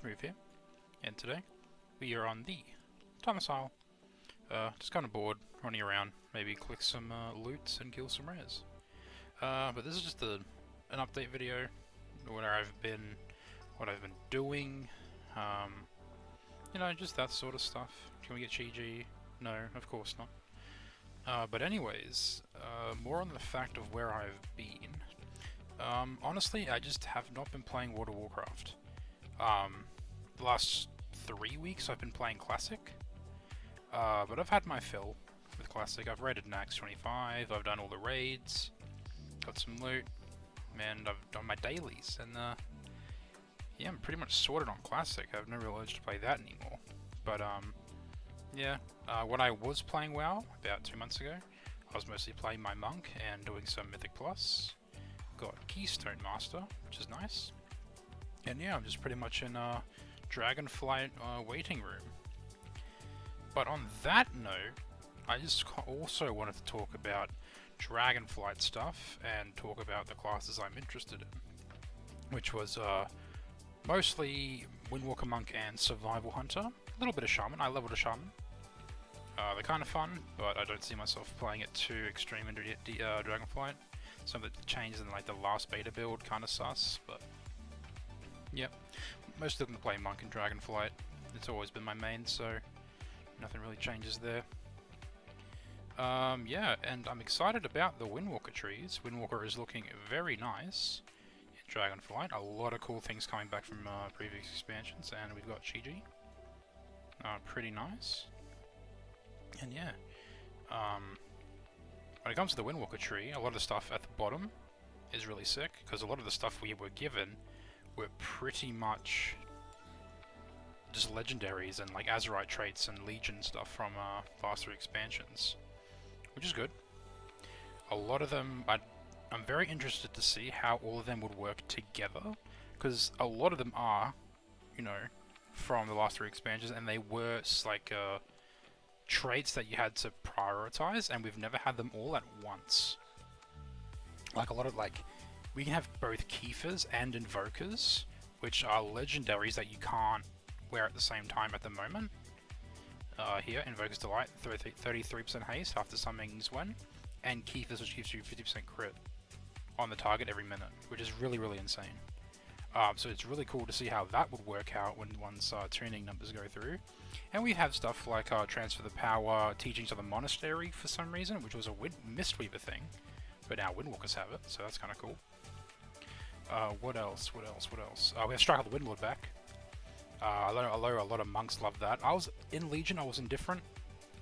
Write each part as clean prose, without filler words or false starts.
Move here, and today we are on the domicile. Just kind of bored, running around, maybe click some loots and kill some rares. But this is just an update video, where I've been, what I've been doing, you know, just that sort of stuff. Can we get GG? No, of course not. But anyways, more on the fact of where I've been. Honestly, I just have not been playing World of Warcraft. The last 3 weeks I've been playing Classic, but I've had my fill with Classic. I've raided Max 25, I've done all the raids, got some loot, and I've done my dailies, and yeah, I'm pretty much sorted on Classic. I have no real urge to play that anymore. But yeah, when I was playing WoW about 2 months ago, I was mostly playing my Monk and doing some Mythic Plus. Got Keystone Master, which is nice. And yeah, I'm just pretty much in Dragonflight waiting room. But on that note, I just also wanted to talk about Dragonflight stuff and talk about the classes I'm interested in, which was mostly Windwalker Monk and Survival Hunter. A little bit of Shaman. I leveled a Shaman. They're kind of fun, but I don't see myself playing it too extreme into Dragonflight. Some of the changes in like the last beta build kind of sus, but yep. Mostly looking to play Monk and Dragonflight. It's always been my main, so nothing really changes there. Yeah, and I'm excited about the Windwalker trees. Windwalker is looking very nice in Dragonflight. A lot of cool things coming back from previous expansions, and we've got GG. Pretty nice. And yeah, when it comes to the Windwalker tree, a lot of the stuff at the bottom is really sick, because a lot of the stuff we were given were pretty much just legendaries and like Azerite traits and Legion stuff from last 3 expansions, which is good. A lot of them, I'm very interested to see how all of them would work together, because a lot of them are, you know, from the last 3 expansions, and they were like traits that you had to prioritize, and we've never had them all at once. Like a lot of we can have both Keepers and Invokers, which are legendaries that you can't wear at the same time at the moment. Here, Invoker's Delight, 33% haste after summoning Zwen, and Keepers, which gives you 50% crit on the target every minute, which is really, really insane. So it's really cool to see how that would work out when once tuning numbers go through. And we have stuff like Transfer the Power, Teachings of the Monastery for some reason, which was a Mistweaver thing, but now Windwalkers have it, so that's kind of cool. What else? We have Strike of the Windlord back. I know a lot of monks love that. I was in Legion, I was indifferent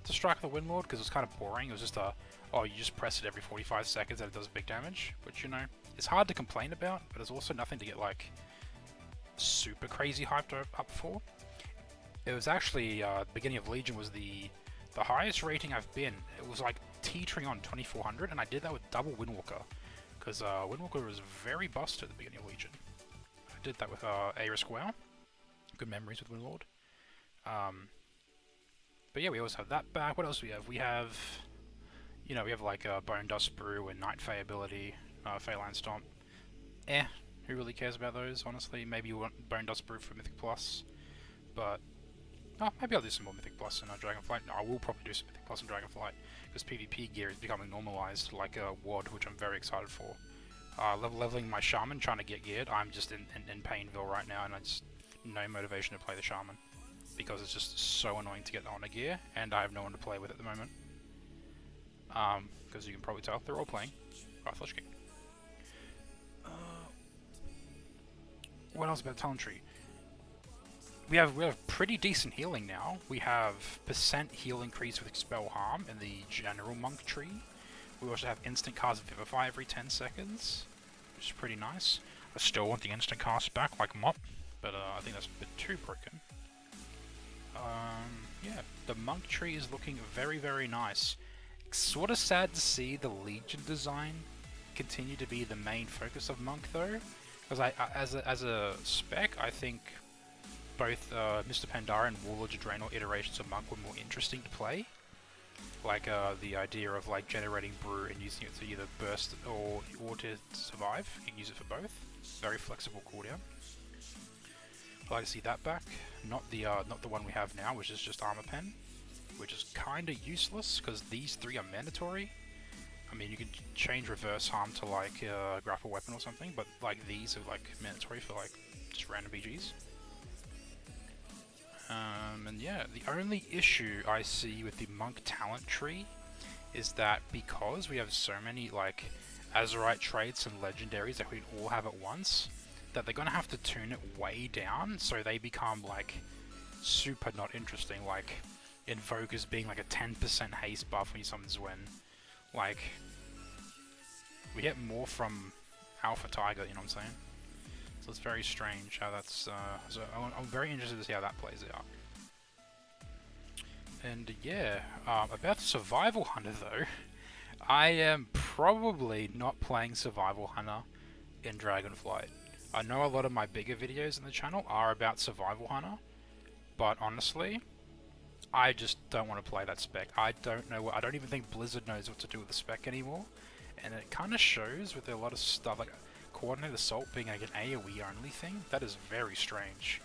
to Strike of the Windlord because it was kind of boring. It was just oh, you just press it every 45 seconds and it does big damage, which, you know, it's hard to complain about, but it's also nothing to get like super crazy hyped up for. It was actually beginning of Legion was the highest rating I've been. It was like teetering on 2400, and I did that with double Windwalker, because Windwalker was very busted at the beginning of Legion. I did that with Arisk WoW. Good memories with Windlord. But yeah, we always have that back. What else do we have? We have, you know, we have like Bone Dust Brew and Night Fae ability, Phalanx Stomp. Who really cares about those, honestly? Maybe you want Bone Dust Brew for Mythic Plus, but maybe I'll do some more Mythic Plus in Dragonflight. No, I will probably do some Mythic Plus in Dragonflight, because PvP gear is becoming normalized, like WoD, which I'm very excited for. Leveling my Shaman, trying to get geared. I'm just in Painville right now, and I just no motivation to play the Shaman, because it's just so annoying to get the honor gear, and I have no one to play with at the moment. Because you can probably tell, they're all playing Flesh King. What else about Talon Tree? We have pretty decent healing now. We have % heal increase with Expel Harm in the general Monk tree. We also have instant cast Vivify every 10 seconds, which is pretty nice. I still want the instant cast back like Mop, but I think that's a bit too broken. Yeah, the Monk tree is looking very, very nice. Sort of sad to see the Legion design continue to be the main focus of Monk though, because as a spec, I think both Mr. Pandara and Warlord of Draenor iterations of Monk were more interesting to play. Like the idea of like generating brew and using it to either burst or to survive. You can use it for both. Very flexible cooldown. I'd like to see that back. Not the one we have now, which is just armor pen, which is kind of useless because these 3 are mandatory. I mean, you can change reverse harm to like grapple weapon or something, but like these are like mandatory for like just random BGs. And yeah, the only issue I see with the monk talent tree is that because we have so many like Azurite traits and legendaries that we can all have at once, that they're gonna have to tune it way down so they become like super not interesting, like Invokers being like a 10% haste buff when you summon Zwen. Like, we get more from Alpha Tiger, you know what I'm saying? So it's very strange how that's, so I'm very interested to see how that plays out. And yeah, about Survival Hunter though, I am probably not playing Survival Hunter in Dragonflight. I know a lot of my bigger videos on the channel are about Survival Hunter, but honestly, I just don't want to play that spec. I don't know I don't even think Blizzard knows what to do with the spec anymore, and it kind of shows with a lot of stuff, like Coordinated Assault being like an AoE only thing. That is very strange.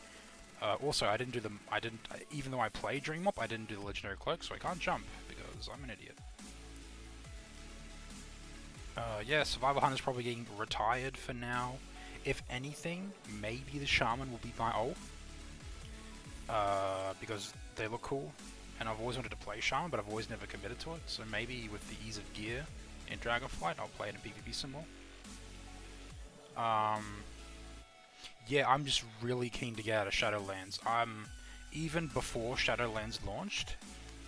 Also, even though I play Dream Mop, I didn't do the Legendary Cloak, so I can't jump, because I'm an idiot. Yeah, Survival Hunter's probably getting retired for now. If anything, maybe the Shaman will be my ult. Because they look cool, and I've always wanted to play Shaman, but I've always never committed to it, so maybe with the ease of gear in Dragonflight, I'll play it in PvP some more. Yeah, I'm just really keen to get out of Shadowlands. Even before Shadowlands launched,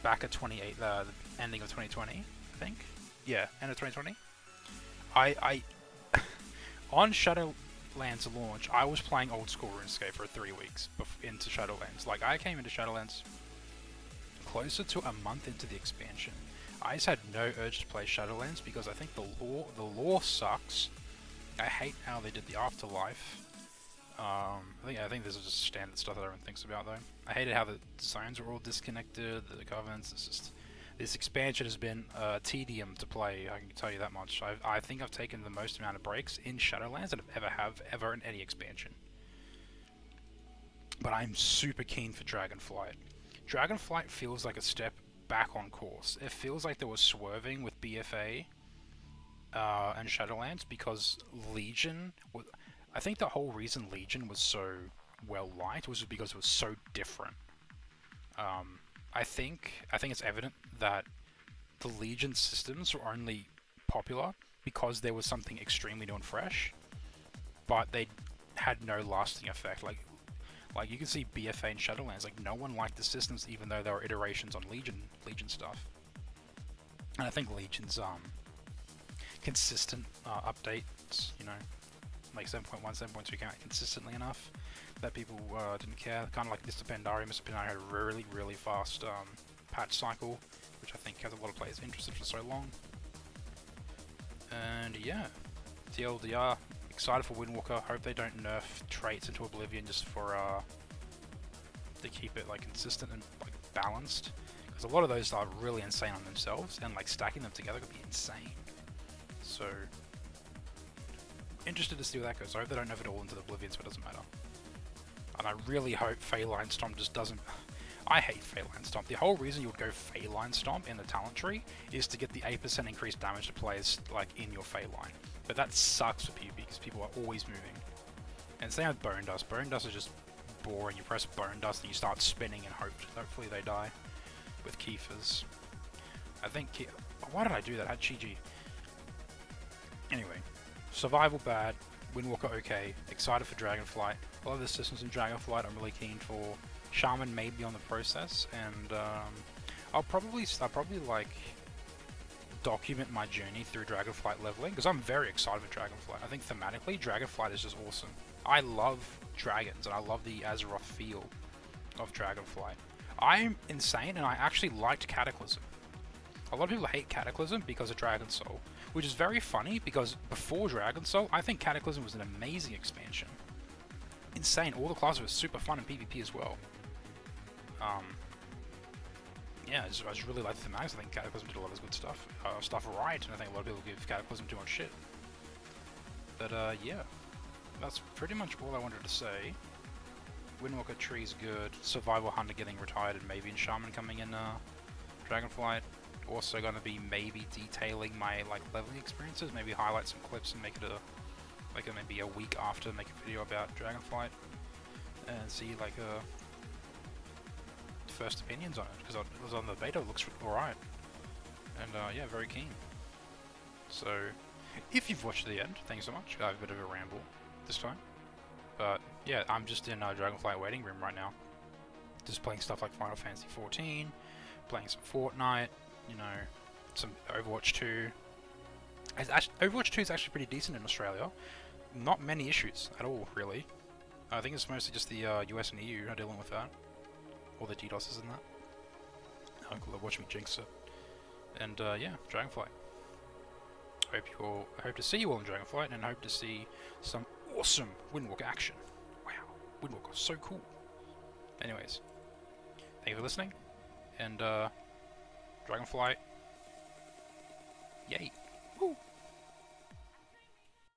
back at the ending of 2020, I think. Yeah, end of 2020. On Shadowlands launch, I was playing old school RuneScape for 3 weeks into Shadowlands. Like, I came into Shadowlands closer to a month into the expansion. I just had no urge to play Shadowlands because I think the lore sucks. I hate how they did the afterlife. I think this is just standard stuff that everyone thinks about though. I hated how the designs were all disconnected, the covenants. This expansion has been tedium to play, I can tell you that much. I think I've taken the most amount of breaks in Shadowlands that I've ever in any expansion. But I'm super keen for Dragonflight. Dragonflight feels like a step back on course. It feels like there was swerving with BFA and Shadowlands because Legion... I think the whole reason Legion was so well liked was because it was so different. I think it's evident that the Legion systems were only popular because there was something extremely new and fresh, but they had no lasting effect. Like you can see BFA and Shadowlands, like no one liked the systems even though there were iterations on Legion stuff. And I think Legion's consistent updates, you know, like 7.1, 7.2 came out consistently enough that people didn't care. Kind of like Mr. Pandaria. Mr. Pandaria had a really, really fast patch cycle, which I think has a lot of players interested for so long. And yeah, TLDR, excited for Windwalker. Hope they don't nerf traits into Oblivion just for to keep it like consistent and like balanced. Because a lot of those are really insane on themselves, and like stacking them together could be insane. So interested to see where that goes. I hope they don't nerf it all into the Oblivion, so it doesn't matter. And I really hope Feline Stomp just doesn't... I hate Feline Stomp. The whole reason you would go Feline Stomp in the talent tree is to get the 8% increased damage to players like in your Feline. But that sucks for PvP because people are always moving. And same with Bone Dust. Bone Dust is just boring. You press Bone Dust and you start spinning and hopefully they die with Kiefer's. I think... Why did I do that? I had Chi-Ji. Anyway. Survival bad, Windwalker okay, excited for Dragonflight. A lot of the systems in Dragonflight I'm really keen for. Shaman may be on the process, and I'll probably like document my journey through Dragonflight leveling, because I'm very excited for Dragonflight. I think thematically, Dragonflight is just awesome. I love dragons, and I love the Azeroth feel of Dragonflight. I'm insane, and I actually liked Cataclysm. A lot of people hate Cataclysm because of Dragon Soul, which is very funny because before Dragon Soul, I think Cataclysm was an amazing expansion. Insane, all the classes were super fun in PvP as well. Yeah, I just really like the thematics. I think Cataclysm did a lot of good stuff right, and I think a lot of people give Cataclysm too much shit. But yeah, that's pretty much all I wanted to say. Windwalker tree's good. Survival Hunter getting retired, and maybe in Shaman coming in Dragonflight. Also gonna be maybe detailing my like leveling experiences, maybe highlight some clips and make it a like maybe a week after make a video about Dragonflight and see like first opinions on it, because it was on the beta, it looks alright, and yeah, very keen. So if you've watched to the end, thanks so much. I have a bit of a ramble this time, but yeah, I'm just in Dragonflight waiting room right now, just playing stuff like Final Fantasy 14, playing some Fortnite, you know, some Overwatch 2. Overwatch 2 is actually pretty decent in Australia. Not many issues at all, really. I think it's mostly just the US and EU are dealing with that. All the DDoSes and that. Uncle, watch me jinx it. And yeah, Dragonflight. Hope to see you all in Dragonflight, and hope to see some awesome Windwalker action. Wow, Windwalker, so cool. Anyways, thank you for listening, and Dragonflight, yay.